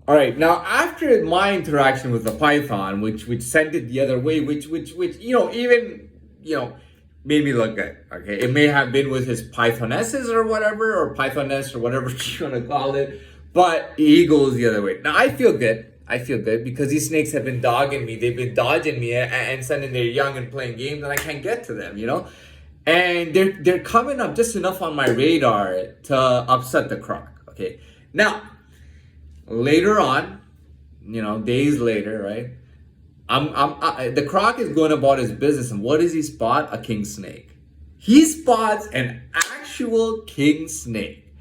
All right. Now, after my interaction with the Python, which sent it the other way, which even made me look good. Okay, it may have been with his Pythonesses or whatever, or Pythoness or whatever you want to call it, but he goes the other way. Now, I feel good. I feel good because these snakes have been dogging me. They've been dodging me and sending their young and playing games, and I can't get to them. And they're coming up just enough on my radar to upset the croc. Okay, now later on, days later, right? The croc is going about his business, and what does he spot? A king snake. He spots an actual king snake.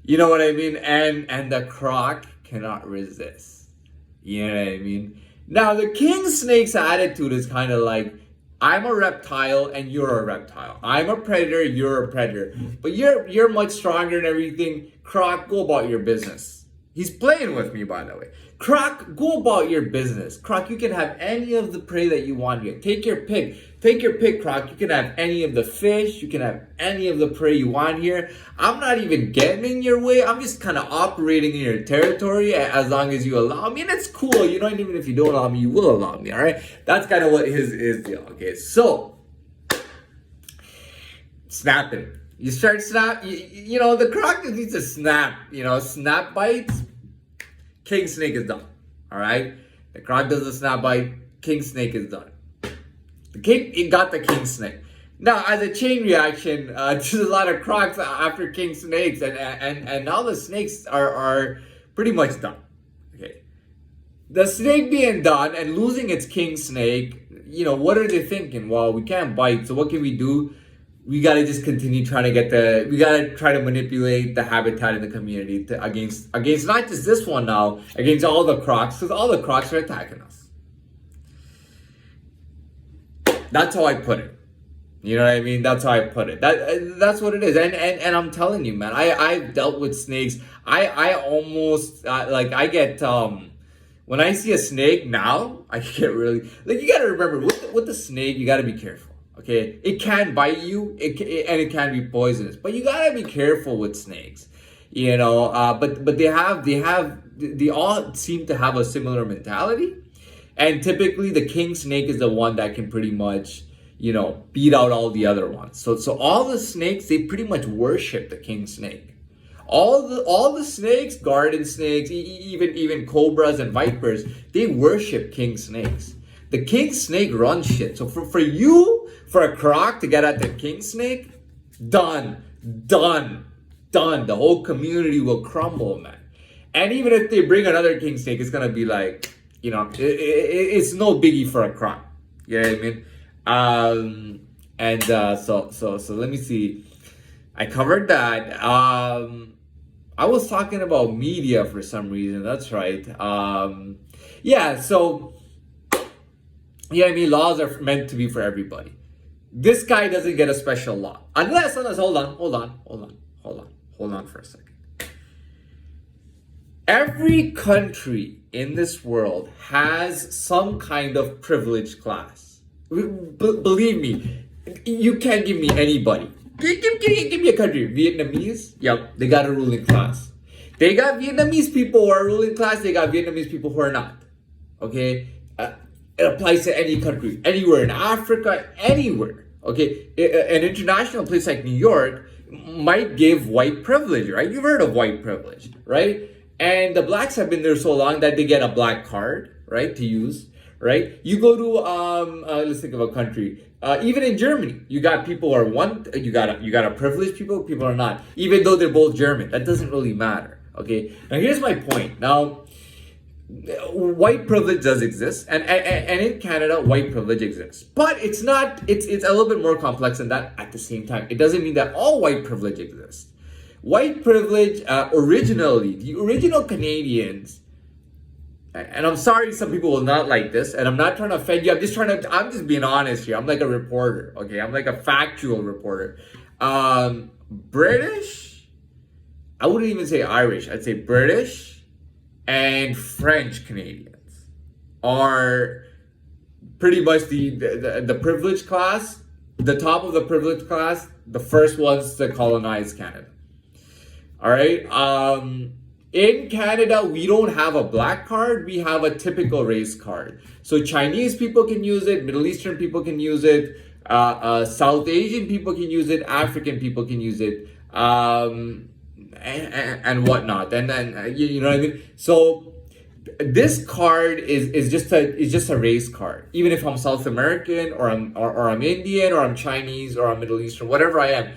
You know what I mean? And the croc cannot resist. You know what I mean? Now the king snake's attitude is kind of like, I'm a reptile and you're a reptile. I'm a predator, you're a predator. But you're much stronger and everything. Croc, go about your business. He's playing with me, by the way. Croc, go about your business. Croc, you can have any of the prey that you want here. Take your pick. Take your pick, Croc. You can have any of the fish. You can have any of the prey you want here. I'm not even getting in your way. I'm just kind of operating in your territory as long as you allow me. And it's cool. And even if you don't allow me, you will allow me, all right? That's kind of what his deal. Okay, so snapping. You start snap, the croc needs to snap, snap bites, king snake is done, all right? The croc does a snap bite, king snake is done. It got the king snake. Now, as a chain reaction, there's a lot of crocs after king snakes, and now the snakes are pretty much done, okay? The snake being done and losing its king snake, what are they thinking? Well, we can't bite, so what can we do? We gotta just continue trying to we gotta try to manipulate the habitat in the community against not just this one now, against all the crocs, because all the crocs are attacking us. That's how I put it. You know what I mean? That's how I put it. That's what it is. And I'm telling you, man, I've dealt with snakes. I almost I get when I see a snake now, I get really you gotta remember with the snake, you gotta be careful. Okay, it can bite you, and it can be poisonous, but you gotta be careful with snakes, But they all seem to have a similar mentality, and typically the king snake is the one that can pretty much, beat out all the other ones. So all the snakes, they pretty much worship the king snake. All the snakes, garden snakes, even cobras and vipers, they worship king snakes. The king snake runs shit. So for a croc to get at the king snake, done. The whole community will crumble, man. And even if they bring another king snake, it's gonna be like, it's no biggie for a croc. You know what I mean? So let me see. I covered that. I was talking about media for some reason. That's right. Laws are meant to be for everybody. This guy doesn't get a special law. Unless, hold on for a second. Every country in this world has some kind of privileged class. Believe me, you can't give me anybody. Give me a country. Vietnamese, yep, they got a ruling class. They got Vietnamese people who are ruling class, they got Vietnamese people who are not. Okay? It applies to any country, anywhere in Africa, anywhere. Okay, an international place like New York might give white privilege, right? You've heard of white privilege, right? And the blacks have been there so long that they get a black card, right, to use, right? You go to let's think of a country. Even in Germany, you got people who are you got a privileged people are not, even though they're both German. That doesn't really matter. Okay. Now here's my point. Now, white privilege does exist, and in Canada, white privilege exists, but it's not. It's a little bit more complex than that. At the same time, it doesn't mean that all white privilege exists. White privilege, originally, the original Canadians, and I'm sorry, some people will not like this, and I'm not trying to offend you. I'm just being honest here. I'm like a reporter, okay? I'm like a factual reporter. British, I wouldn't even say Irish. I'd say British and French Canadians are pretty much the privileged class, the top of the privileged class, the first ones to colonize Canada. All right. In Canada, we don't have a black card. We have a typical race card. So Chinese people can use it. Middle Eastern people can use it. South Asian people can use it. African people can use it. And whatnot. And then you know what I mean. So this card is just a race card. Even if I'm South American or I'm Indian or I'm Chinese or I'm Middle Eastern, whatever I am,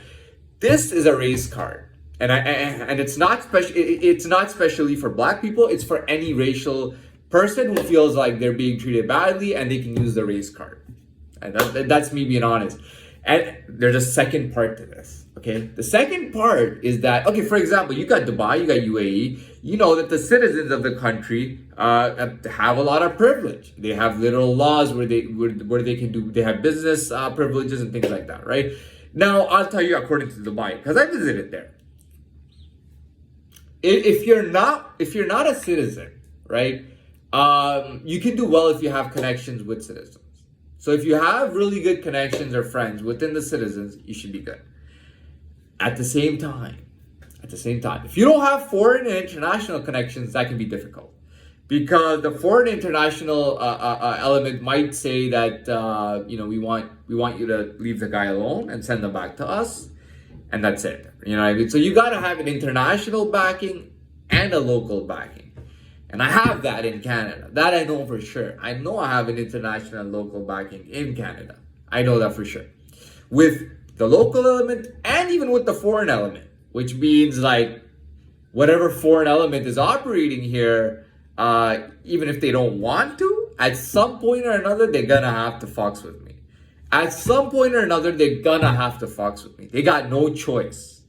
this is a race card. And it's not special. It's not specially for black people. It's for any racial person who feels like they're being treated badly and they can use the race card. And that's me being honest. And there's a second part to this. Okay, the second part is that, okay, for example, you got Dubai, you got UAE. You know that the citizens of the country have a lot of privilege. They have literal laws where they can do. They have business privileges and things like that, right? Now I'll tell you according to Dubai because I visited there. If you're not a citizen, right, you can do well if you have connections with citizens. So if you have really good connections or friends within the citizens, you should be good. At the same time, if you don't have foreign and international connections, that can be difficult because the foreign international element might say that we want you to leave the guy alone and send them back to us. And that's it. You know what I mean? So you got to have an international backing and a local backing. And I have that in Canada. That I know for sure. I know I have an international and local backing in Canada. I know that for sure. With the local element and even with the foreign element, which means like whatever foreign element is operating here, even if they don't want to, at some point or another, they're going to have to fox with me. At some point or another, they're gonna have to fox with me. They got no choice.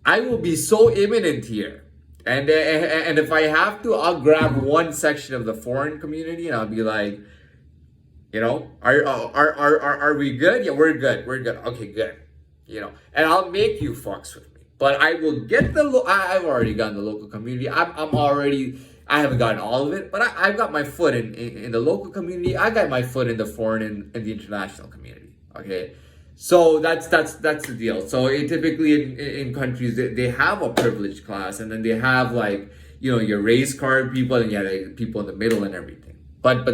I will be so imminent here. And if I have to, I'll grab one section of the foreign community and I'll be like, are we good? Yeah, we're good. Okay, good. And I'll make you fox with me. But I will get I've already gotten the local community. I haven't gotten all of it, but I've got my foot in the local community. I got my foot in the foreign and the international community. Okay, so that's the deal. So typically in countries they have a privileged class, and then they have like your race card people, and you have like, people in the middle and everything. But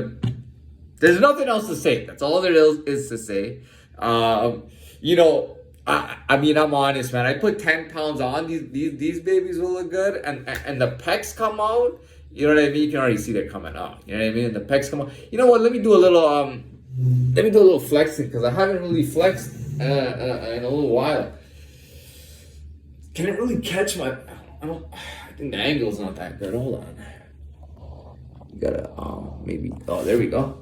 there's nothing else to say. That's all there is to say. I mean, I'm honest, man. I put 10 pounds on. These babies will look good, and the pecs come out. You know what I mean? You can already see they're coming out. You know what I mean? And the pecs come out. You know what? Let me do a little flexing because I haven't really flexed in a little while. Can it really catch my? I think the angle's not that good. Hold on. You gotta maybe. Oh, there we go.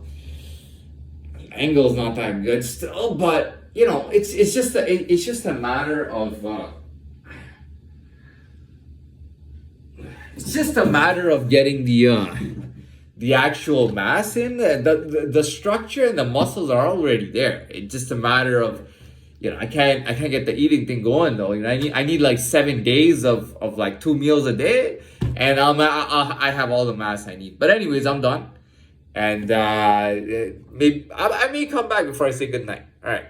The angle's not that good still, but it's just a matter of. It's just a matter of getting the actual mass in. The structure and the muscles are already there. It's just a matter of, I can't get the eating thing going though. I need like 7 days of like 2 meals a day, and I have all the mass I need. But anyways, I'm done, and maybe I may come back before I say goodnight. All right.